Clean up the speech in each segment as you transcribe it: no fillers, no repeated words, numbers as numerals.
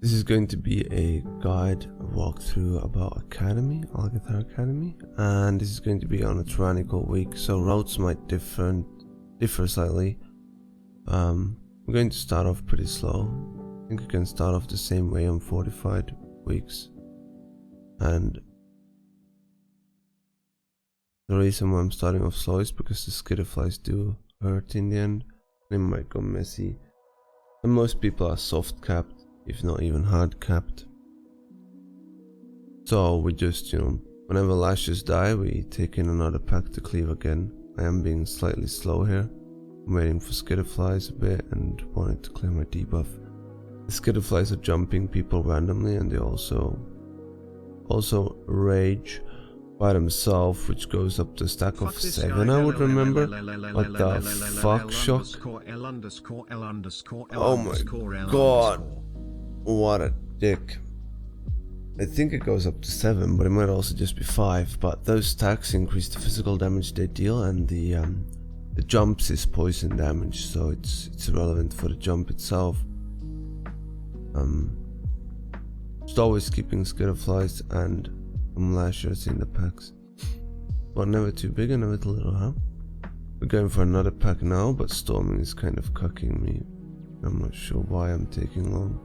This is going to be a guide, a walkthrough about Algethar Academy, and this is going to be on a tyrannical week, so routes might differ slightly. We're going to start off pretty slow. I think we can start off the same way on fortified weeks, and the reason why I'm starting off slow is because the skitterflies do hurt in the end. They might go messy, and most people are soft capped, if not even hard capped. So we just, whenever lashes die, we take in another pack to cleave again. I am being slightly slow here. I'm waiting for skitterflies a bit and wanted to clear my debuff. The skitterflies are jumping people randomly, and they also rage by themselves, which goes up to a stack of 7, I would remember. What the fuck, Shock? Oh my god. What a dick. I think it goes up to 7, but it might also just be 5. But those stacks increase the physical damage they deal, and the jumps is poison damage, so it's irrelevant for the jump itself. Just always keeping skitterflies and lashers in the packs, but never too big and never too little, huh? We're going for another pack now, but storming is kind of cucking me. I'm not sure why I'm taking long.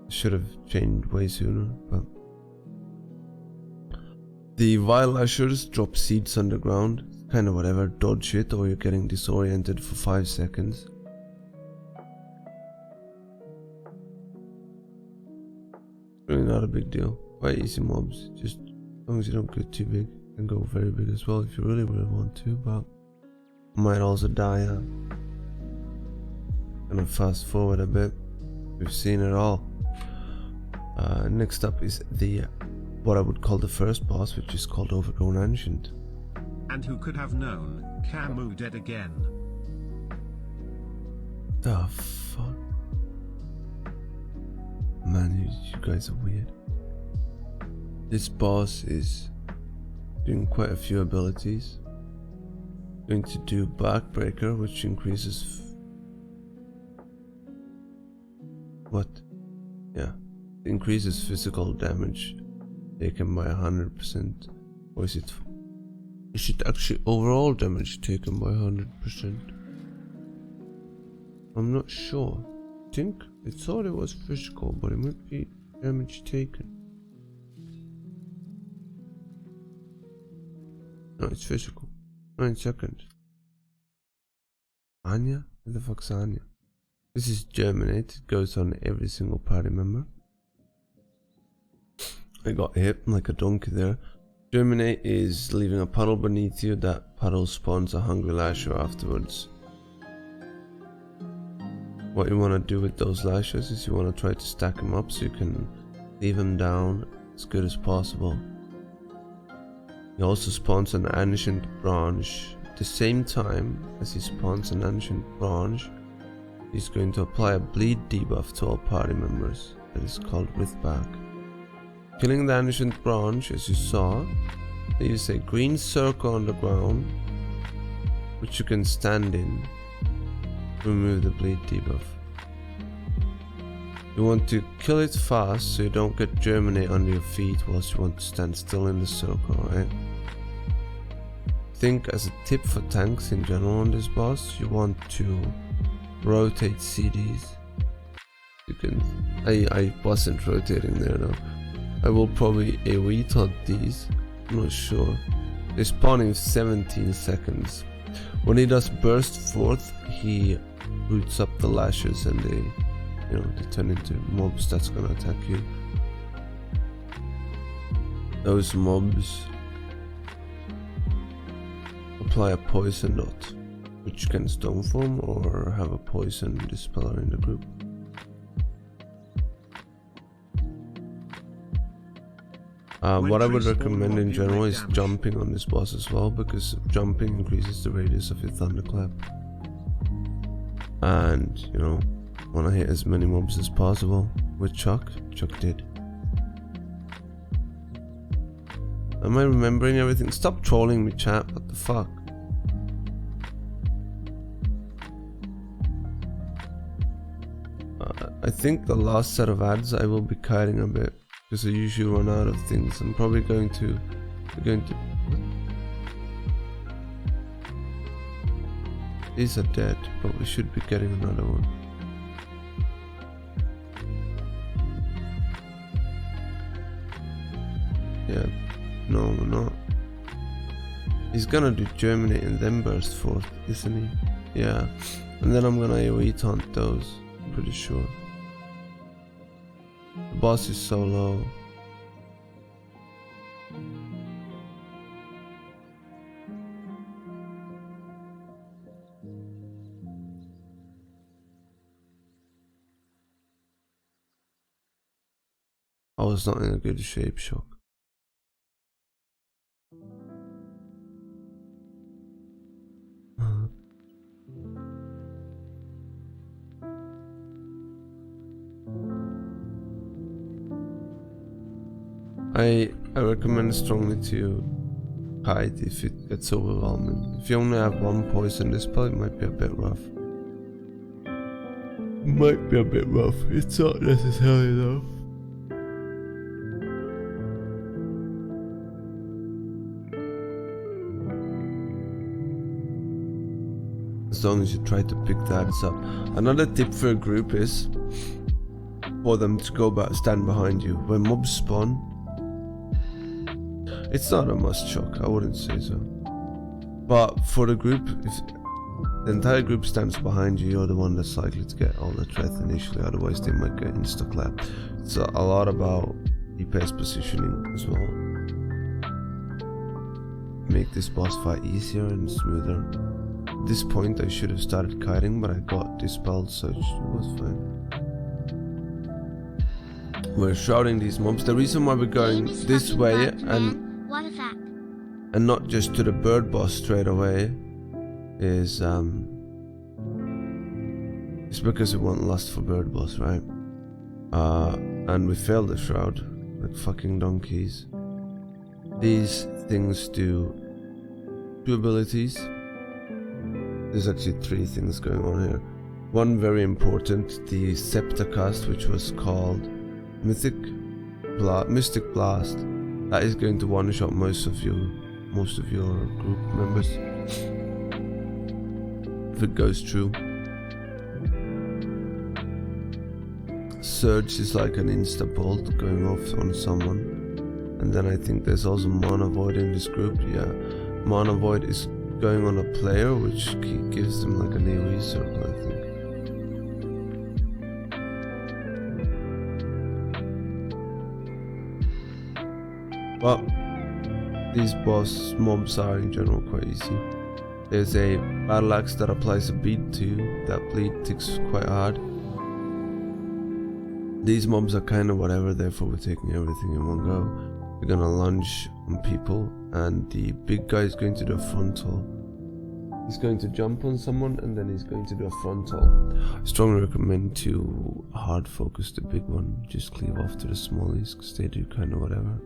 Should have changed way sooner, but the vile lashers drop seeds underground. Kind of whatever, dodge it or you're getting disoriented for 5 seconds. Really not a big deal. Quite easy mobs, just as long as you don't get too big. You can go very big as well if you really want to, but might also die. Gonna fast forward a bit. We've seen it all. Next up is what I would call the first boss, which is called Overgrown Ancient. And who could have known, Camus dead again? The fuck? Man, you guys are weird. This boss is doing quite a few abilities. Going to do Backbreaker, which increases increases physical damage taken by 100%. Or is it actually overall damage taken by 100%? I'm not sure. I thought it was physical, but it might be damage taken. No, it's physical. 9 seconds. Anya? Where the fuck's Anya? This is Germinate. It goes on every single party member. I got hit like a donkey there. Germinate is leaving a puddle beneath you. That puddle spawns a hungry lasher afterwards. What you want to do with those lashers is you want to try to stack them up so you can leave them down as good as possible. He also spawns an ancient branch. At the same time as he spawns an ancient branch, he's going to apply a bleed debuff to all party members that is called Withback. Killing the ancient branch, as you saw, leaves a green circle on the ground which you can stand in. Remove the bleed debuff. You want to kill it fast so you don't get Germinate under your feet whilst you want to stand still in the circle, right? I think as a tip for tanks in general on this boss, you want to rotate CDs. You can. I wasn't rotating there though. I will probably AoE tot these. I'm not sure. They spawn in 17 seconds. When he does burst forth, he roots up the lashes and they turn into mobs that's gonna attack you. Those mobs apply a poison dot, which can stone form or have a poison dispeller in the group. What I would recommend in general is jumping on this boss as well, because jumping increases the radius of your thunderclap. And, want to hit as many mobs as possible. With Chuck did. Am I remembering everything? Stop trolling me, chat, what the fuck? I think the last set of ads I will be kiting a bit because I usually run out of things. I'm probably going to. These are dead, but we should be getting another one. Yeah, no, we're not. He's gonna do Germany and then burst forth, isn't he? Yeah, and then I'm gonna AoE taunt those, I'm pretty sure. The boss is so low. I was not in a good shape, Shock. I recommend strongly to hide if it gets overwhelming. If you only have one poison dispel, it might be a bit rough. It's not necessarily though. As long as you try to pick the ads up. Another tip for a group is for them to go back, stand behind you when mobs spawn. It's not a must, Shock, I wouldn't say so. But for the group, if the entire group stands behind you, you're the one that's likely to get all the threat initially, otherwise they might get insta-clap. It's a lot about DPS positioning as well. Make this boss fight easier and smoother. At this point I should have started kiting, but I got dispelled, so it was fine. We're shrouding these mobs. The reason why we're going this way and not just to the bird boss straight away is because we want lust for bird boss, right? And we failed the shroud like fucking donkeys. These things do 2 abilities. There's actually 3 things going on here. One very important, the Scepter cast, which was called Mystic Blast. That is going to one-shot most of your group members if it goes through. Surge is like an insta-bolt going off on someone. And then I think there's also Mana Void in this group. Yeah, Mana Void is going on a player, which gives them like an AoE circle, I think. But these boss mobs are in general quite easy. There's a battle axe that applies a bleed to you. That bleed ticks quite hard. These mobs are kind of whatever, therefore we're taking everything in one go. We're gonna lunge on people, and the big guy is going to do a frontal. He's going to jump on someone, and then he's going to do a frontal. I strongly recommend to hard focus the big one. Just cleave off to the smallies, because they do kind of whatever.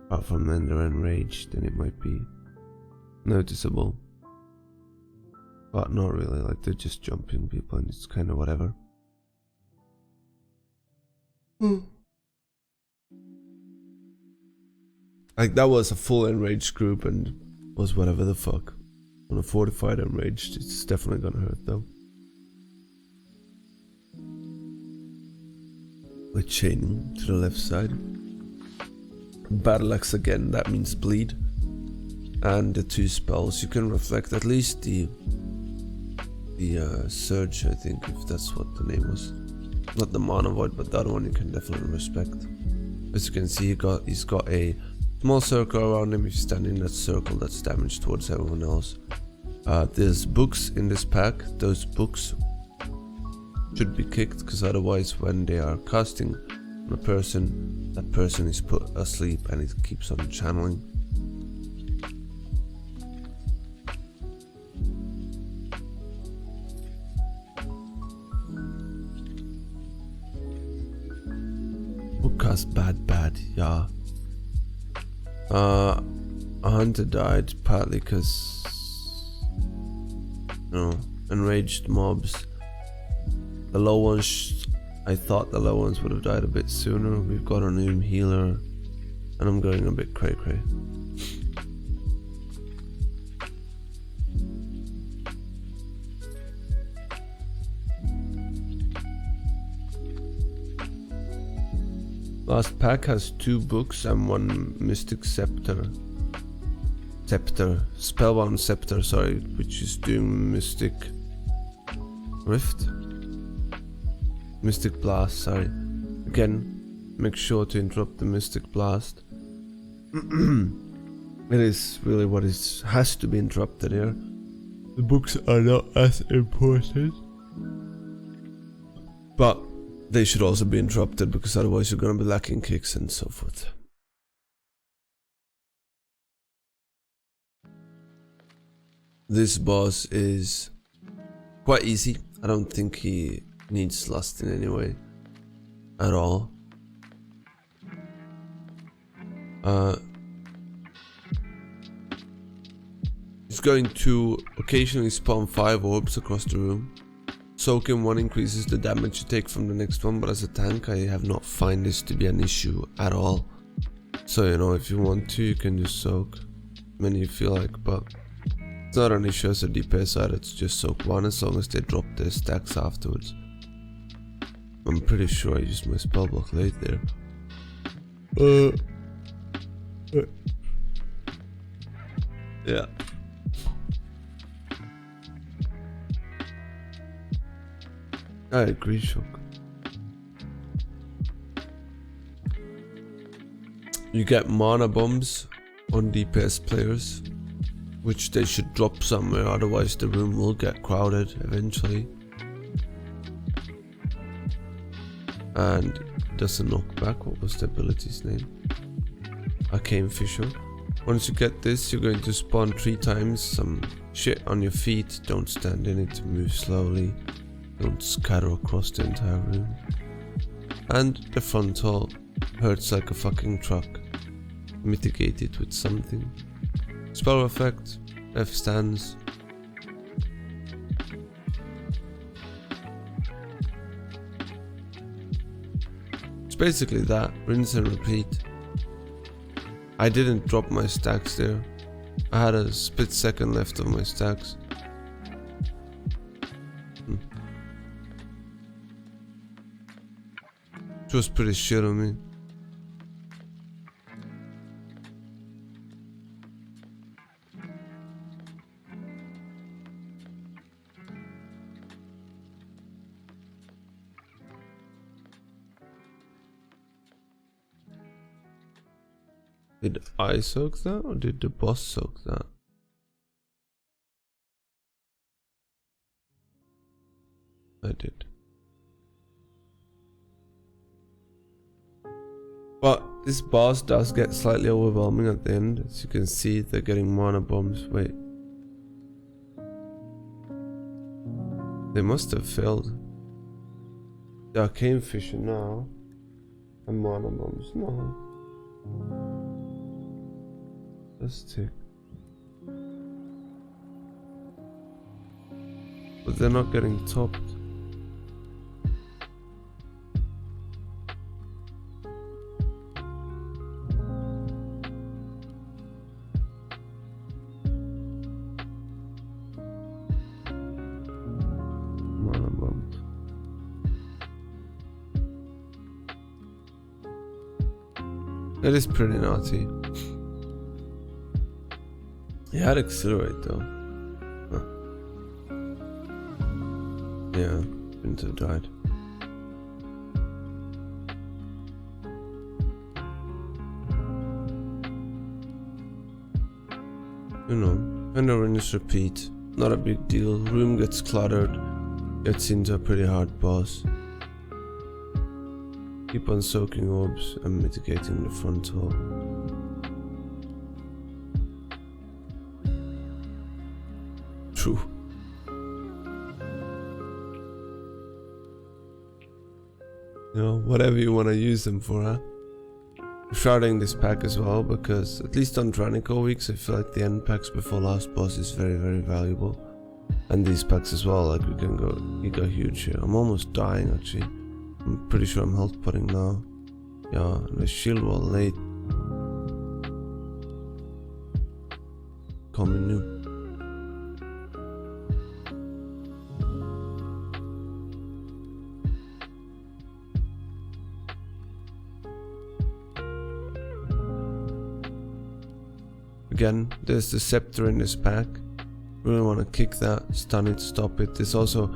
Apart from when they're enraged, then it might be noticeable. But not really, like they're just jumping people and it's kind of whatever. Like that was a full enraged group and was whatever the fuck. On a fortified enraged, it's definitely gonna hurt though. We're chaining to the left side. Battle axe again, that means bleed. And the 2 spells, you can reflect at least the surge, I think, if that's what the name was. Not the Mana Void, but the other one you can definitely respect. As you can see, he's got a small circle around him. If you stand in that circle, that's damage towards everyone else. There's books in this pack. Those books should be kicked, because otherwise when they are casting on a person, that person is put asleep and it keeps on channeling. Bookcast bad, yeah. A hunter died partly because, you know, enraged mobs The low ones, I thought the low ones would have died a bit sooner. We've got a new healer, and I'm going a bit cray-cray. Last pack has 2 books and 1 Mystic Scepter. Spellbound Scepter, sorry, which is doing Mystic Rift? Mystic Blast, sorry. Again, make sure to interrupt the Mystic Blast. It is really what has to be interrupted here. The books are not as important, but they should also be interrupted because otherwise you're gonna be lacking kicks and so forth. This boss is quite easy. I don't think he needs lust in any way at all. He's going to occasionally spawn 5 orbs across the room. Soaking 1 increases the damage you take from the next one, but as a tank I have not find this to be an issue at all. So you know, if you want to, you can just soak many you feel like, but it's not an issue as a DPS side. It's just soak 1 as long as they drop their stacks afterwards. I'm pretty sure I used my spell block late there. Yeah. I agree, Shock. You get mana bombs on DPS players, which they should drop somewhere, otherwise the room will get crowded eventually. And it doesn't knock back. What was the ability's name? Arcane Fissure. Once you get this, you're going to spawn 3 times some shit on your feet. Don't stand in it, move slowly. Don't scatter across the entire room. And the frontal hurts like a fucking truck. Mitigate it with something. Spell effect, F stands. It's basically that, rinse and repeat. I didn't drop my stacks there. I had a split second left of my stacks. It was pretty shit on me. Did I soak that or did the boss soak that? I did. But this boss does get slightly overwhelming at the end. As you can see, they're getting mana bombs. Wait. They must have failed. The Arcane Fissure now. And mana bombs. No. Let's take. But they're not getting topped. Mana bombs. That is pretty naughty. He had Accelerate though. Huh. Yeah, shouldn't have died. You know, kind of rinse repeat. Not a big deal. Room gets cluttered. Gets into a pretty hard boss. Keep on soaking orbs and mitigating the frontal. True. You know, whatever you want to use them for, huh? I'm sharding this pack as well because, at least on Dranico weeks, I feel like the end packs before last boss is very, very valuable. And these packs as well, like we can go giga huge here. I'm almost dying actually. I'm pretty sure I'm health putting now. Yeah, and the shield wall late. Coming new. Again, there's the scepter in this pack. Really want to kick that, stun it, stop it. There's also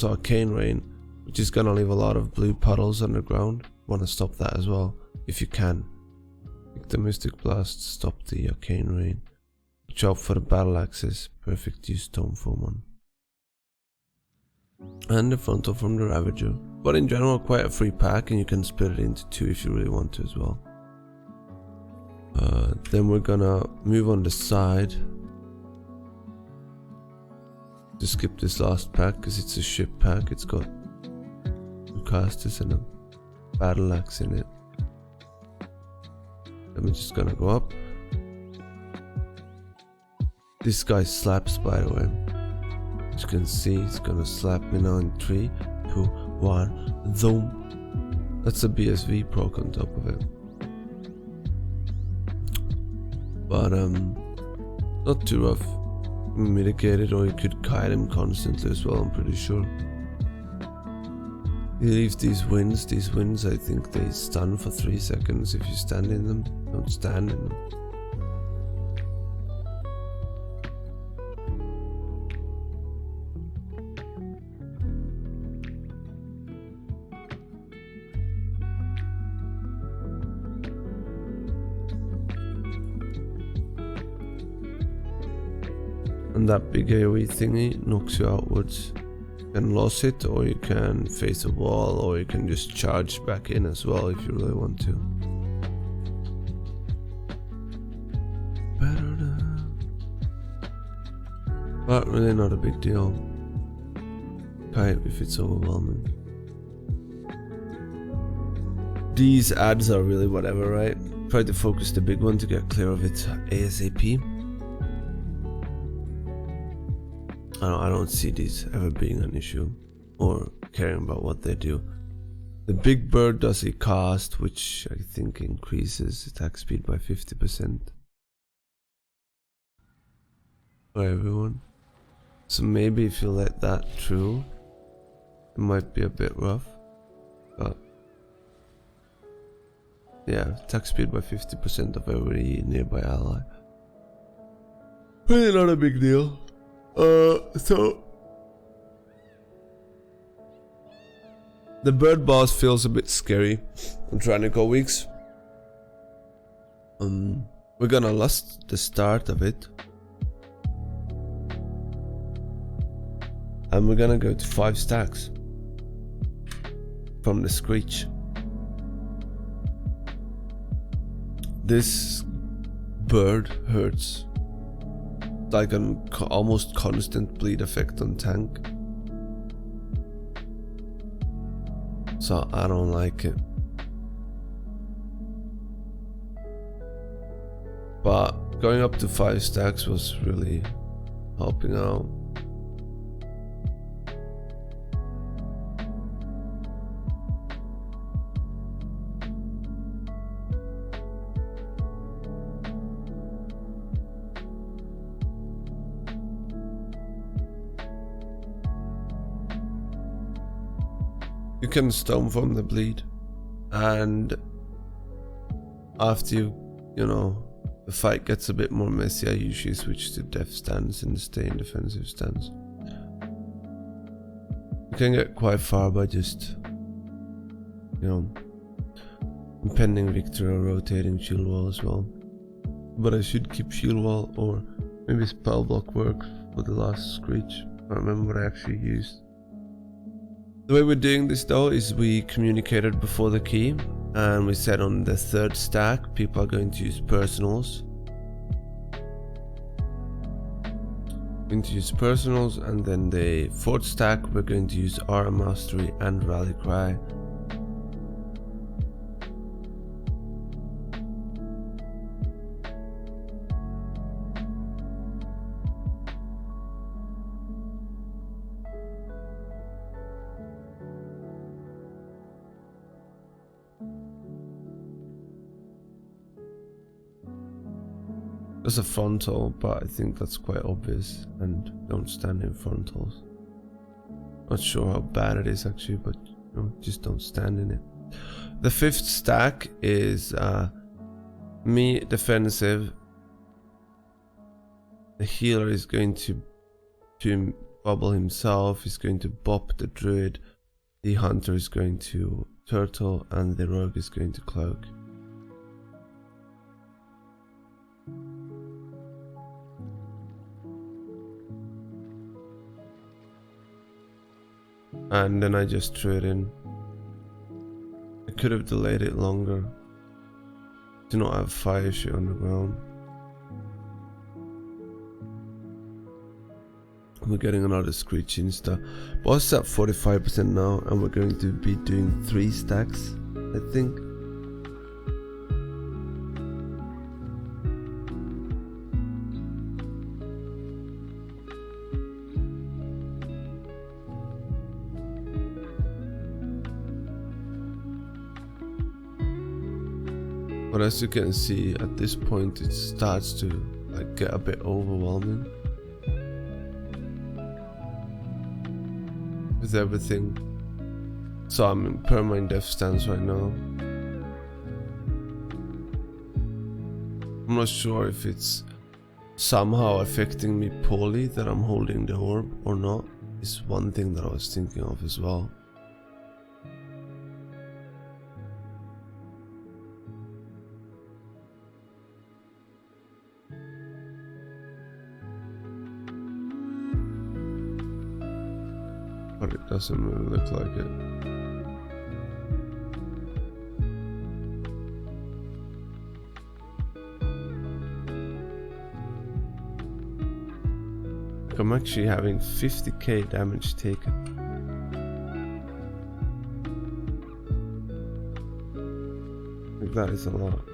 arcane rain, which is gonna leave a lot of blue puddles underground. Want to stop that as well, if you can. Kick the mystic blast, stop the arcane rain. Watch out for the battle axes. Perfect use Stoneform on. And the frontal from the Ravager. But in general, quite a free pack, and you can split it into two if you really want to as well. Then we're gonna move on the side. To skip this last pack because it's a ship pack. It's got two casters and a battle axe in it. And we're just gonna go up. This guy slaps, by the way. As you can see, it's gonna slap me now in 3, 2, 1, zoom. That's a BSV proc on top of it. But not too rough. Mitigated, or you could kite him constantly as well, I'm pretty sure. You leave these winds I think they stun for 3 seconds if you stand in them. Don't stand in them. And that big AoE thingy knocks you outwards. You can lose it, or you can face a wall, or you can just charge back in as well if you really want to. But really not a big deal. Kite if it's overwhelming. These ads are really whatever, right? Try to focus the big one to get clear of it ASAP. I don't see these ever being an issue or caring about what they do. The big bird does a cast which I think increases attack speed by 50% for everyone. So maybe if you let that through, it might be a bit rough, but yeah, attack speed by 50% of every nearby ally. Really not a big deal. So the bird boss feels a bit scary on Tyrannical weeks. We're gonna lust the start of it, and we're gonna go to 5 stacks from the Screech. This bird hurts. Like an almost constant bleed effect on tank. So I don't like it. But going up to 5 stacks was really helping out. You can stone from the bleed, and after you know, the fight gets a bit more messy, I usually switch to def stance and stay in defensive stance. You can get quite far by just, you know, impending victory or rotating shield wall as well. But I should keep shield wall, or maybe spell block works for the last Screech. I don't remember what I actually used. The way we're doing this though is we communicated before the key, and we said on the 3rd stack people are going to use personals. And then the 4th stack we're going to use Aura Mastery and Rally Cry. There's a frontal, but I think that's quite obvious, and don't stand in frontals. Not sure how bad it is actually, but you know, just don't stand in it. The fifth stack is me defensive. The healer is going to bubble himself, he's going to bop the druid, the hunter is going to turtle, and the rogue is going to cloak. And then I just threw it in. I could have delayed it longer. Do not have fire shit on the ground. We're getting another screech insta. Boss is at 45% now, and we're going to be doing 3 stacks, I think. But as you can see, at this point it starts to like get a bit overwhelming with everything. So I'm in permanent death stance right now. I'm not sure if it's somehow affecting me poorly that I'm holding the orb or not. Is one thing that I was thinking of as well. But it doesn't really look like it. Like I'm actually having 50k damage taken. Like that is a lot.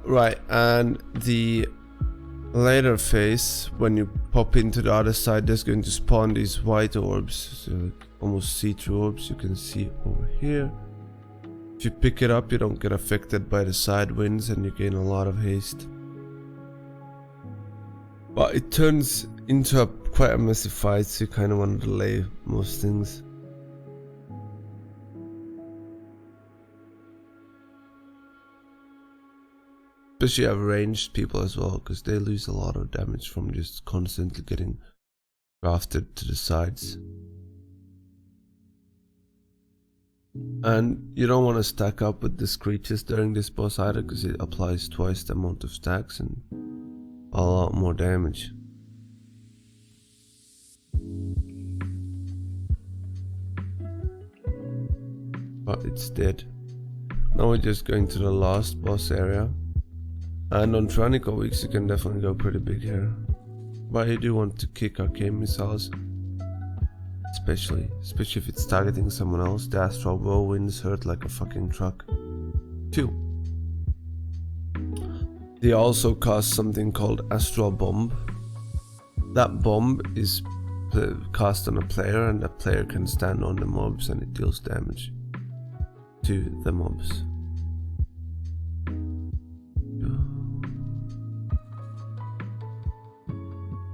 Right, and the later phase, when you pop into the other side, there's going to spawn these white orbs, so like almost see-through orbs. You can see over here. If you pick it up, you don't get affected by the side winds and you gain a lot of haste. But it turns into quite a messy fight, so you kind of want to delay most things. Especially have ranged people as well, because they lose a lot of damage from just constantly getting drafted to the sides. And you don't want to stack up with the screeches during this boss either, because it applies twice the amount of stacks and a lot more damage. But it's dead. Now we're just going to the last boss area. And on Tyrannical weeks you can definitely go pretty big here. But you do want to kick arcane missiles. Especially if it's targeting someone else. The astral whirlwinds hurt like a fucking truck. 2. They also cast something called Astral Bomb. That bomb is cast on a player, and that player can stand on the mobs and it deals damage to the mobs.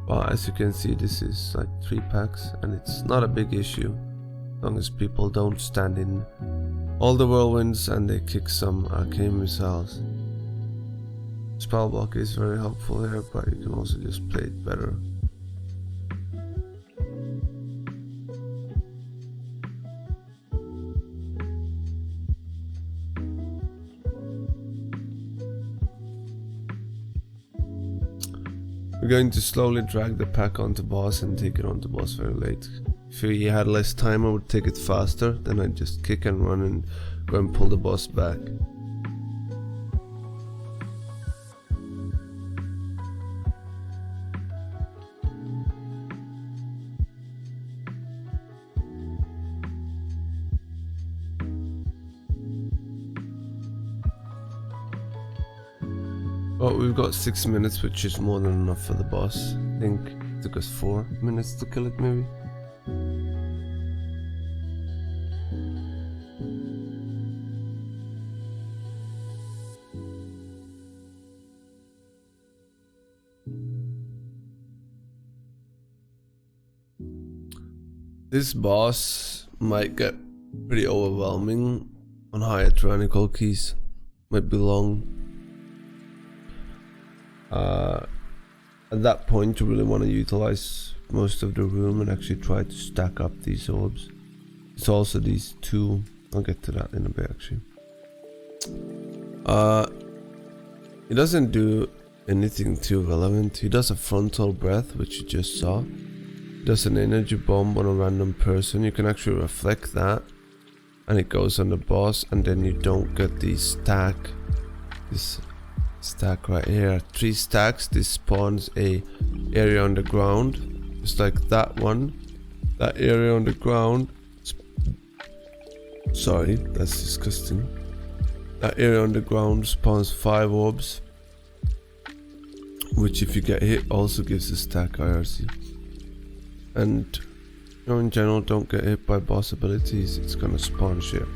But as you can see, this is like 3 packs and it's not a big issue as long as people don't stand in all the whirlwinds and they kick some arcane missiles. Spell block is very helpful here, but you can also just play it better. We're going to slowly drag the pack onto boss and take it onto boss very late. If we had less time I would take it faster, then I'd just kick and run and go and pull the boss back. Well, we've got 6 minutes, which is more than enough for the boss. I think it took us 4 minutes to kill it, maybe. This boss might get pretty overwhelming on higher tyrannical keys. Might be long. At that point you really want to utilize most of the room and actually try to stack up these orbs. It's also these two. I'll get to that in a bit actually. He doesn't do anything too relevant. He does a frontal breath, which you just saw. He does an energy bomb on a random person. You can actually reflect that and it goes on the boss, and then you don't get these stack. This stack right here, 3 stacks. This spawns a area on the ground, just like that one. That area on the ground, sorry, that's disgusting. That area on the ground spawns 5 orbs, which if you get hit also gives a stack IRC. And you know, in general, don't get hit by boss abilities, it's gonna spawn shit.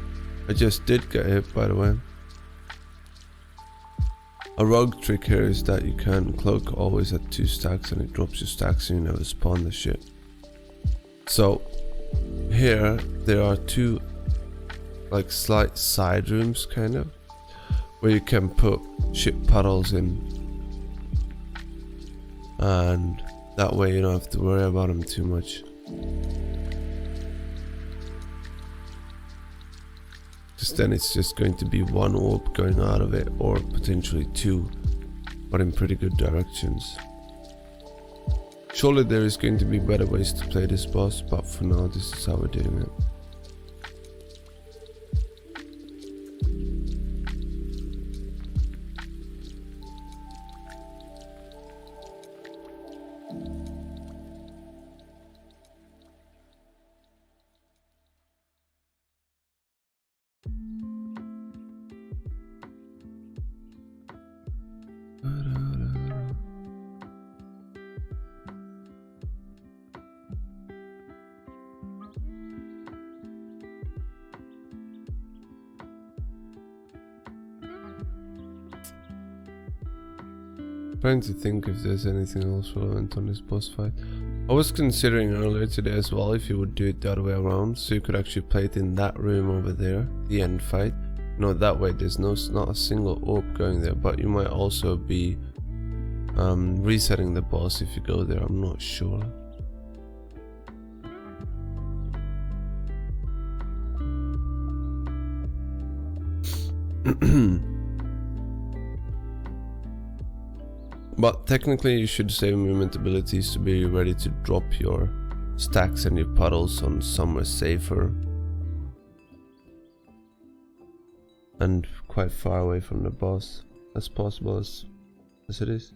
I just did get hit, by the way. A rogue trick here is that you can cloak always at 2 stacks and it drops your stacks and you never spawn the shit. So here there are 2 like slight side rooms kind of, where you can put shit puddles in, and that way you don't have to worry about them too much. Because then it's just going to be 1 orb going out of it, or potentially 2, but in pretty good directions. Surely there is going to be better ways to play this boss, but for now this is how we're doing it. Trying to think if there's anything else relevant on this boss fight. I was considering earlier today as well if you would do it the other way around, so you could actually play it in that room over there, the end fight. You know, that way there's not a single orb going there, but you might also be resetting the boss if you go there, I'm not sure. But technically you should save movement abilities to be ready to drop your stacks and your puddles on somewhere safer and quite far away from the boss as possible as it is.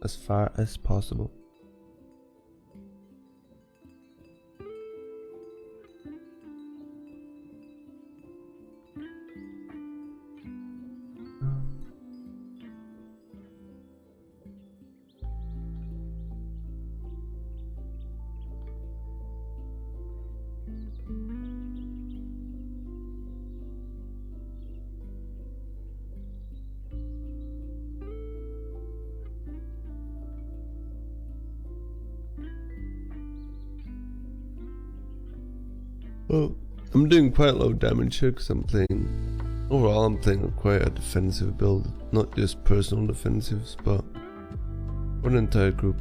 As far as possible. Well, I'm doing quite low damage here because overall I'm playing quite a defensive build, not just personal defensives, but for an entire group.